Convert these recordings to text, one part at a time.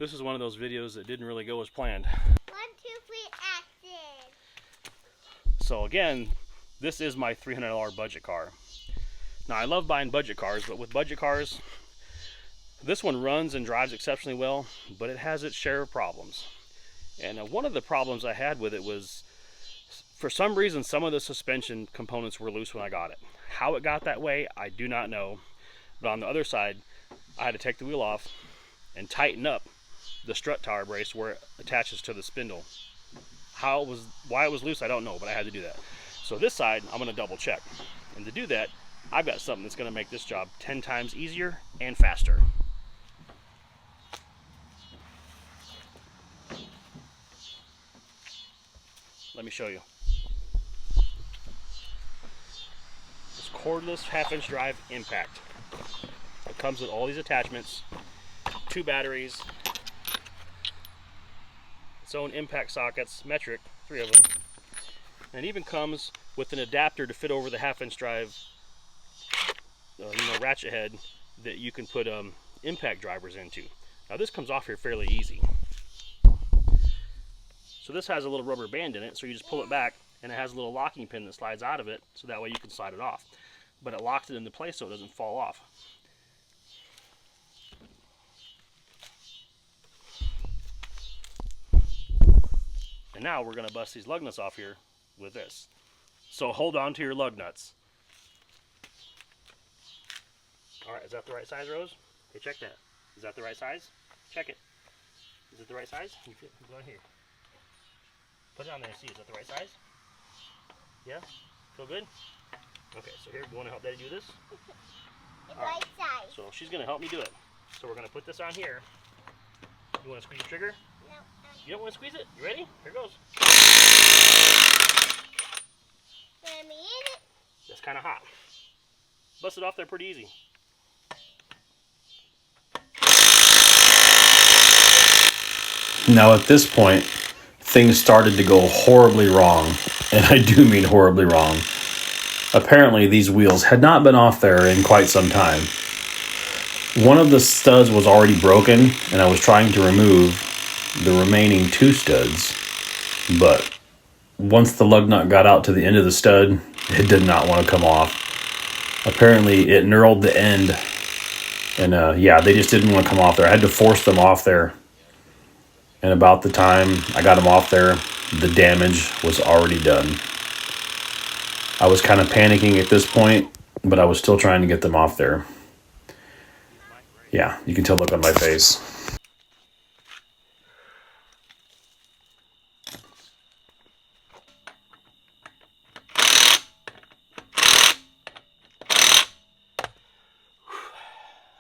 This is one of those videos that didn't really go as planned. 1, 2, 3, action! So again, this is my $300 budget car. Now I love buying budget cars, but with budget cars, this one runs and drives exceptionally well, but it has its share of problems. And one of the problems I had with it was, for some reason, some of the suspension components were loose when I got it. How it got that way, I do not know. But on the other side, I had to take the wheel off and tighten up the strut tower brace where it attaches to the spindle. Why it was loose, I don't know, but I had to do that. So this side, I'm gonna double check. And to do that, I've got something that's gonna make this job 10 times easier and faster. Let me show you. This cordless 1/2-inch drive impact. It comes with all these attachments, 2 batteries, its own impact sockets, metric, 3 of them. And it even comes with an adapter to fit over the 1/2-inch drive, ratchet head that you can put impact drivers into. Now this comes off here fairly easy. So this has a little rubber band in it, so you just pull it back, and it has a little locking pin that slides out of it, so that way you can slide it off. But it locks it into place so it doesn't fall off. And now we're going to bust these lug nuts off here with this. So hold on to your lug nuts. Alright, is that the right size, Rose? Hey, check that. Is that the right size? Check it. Is it the right size? Go in here. Put it on there and see. Is that the right size? Yeah? Feel good? Okay, so here, you want to help Daddy do this? The right size. So she's going to help me do it. So we're going to put this on here. You want to squeeze the trigger? No. You don't want to squeeze it? You ready? Here goes. Let me in it. That's kind of hot. Bust it off there pretty easy. Now at this point, things started to go horribly wrong, and I do mean horribly wrong. Apparently these wheels had not been off there in quite some time. One of the studs was already broken, and I was trying to remove the remaining 2 studs, but once the lug nut got out to the end of the stud, it did not want to come off. Apparently it knurled the end, and they just didn't want to come off there. I had to force them off there. And about the time I got them off there, the damage was already done. I was kind of panicking at this point, but I was still trying to get them off there. Yeah, you can tell the look on my face.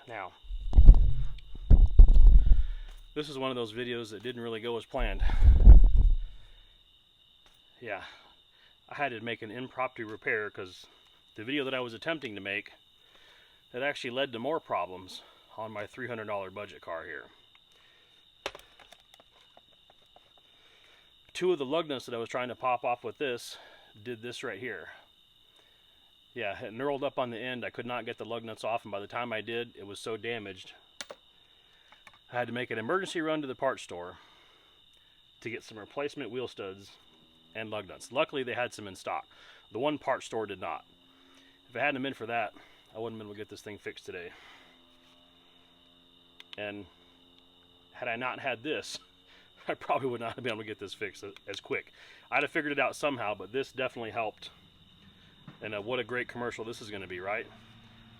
Now, this is one of those videos that didn't really go as planned. Yeah, I had to make an impromptu repair because the video that I was attempting to make, that actually led to more problems on my $300 budget car here. 2 of the lug nuts that I was trying to pop off with this did this right here. Yeah, it knurled up on the end. I could not get the lug nuts off, and by the time I did, it was so damaged I had to make an emergency run to the parts store to get some replacement wheel studs and lug nuts. Luckily they had some in stock. The one parts store did not. If it hadn't been for that, I wouldn't have been able to get this thing fixed today. And had I not had this, I probably would not have been able to get this fixed as quick. I'd have figured it out somehow, but this definitely helped. And what a great commercial this is going to be, right?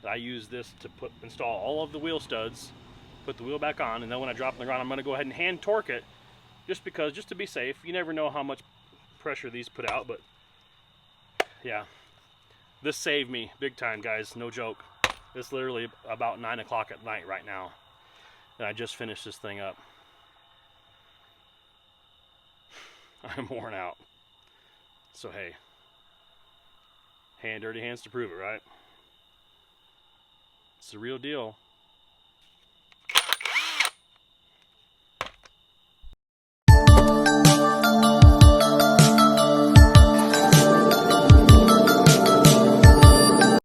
I use this to install all of the wheel studs, put the wheel back on, and then when I drop it on the ground, I'm going to go ahead and hand torque it, just to be safe. You never know how much pressure these put out, but yeah, this saved me big time, guys. No joke. It's literally about 9 o'clock at night right now, and I just finished this thing up. I'm worn out. So hey, dirty hands to prove it, right? It's the real deal.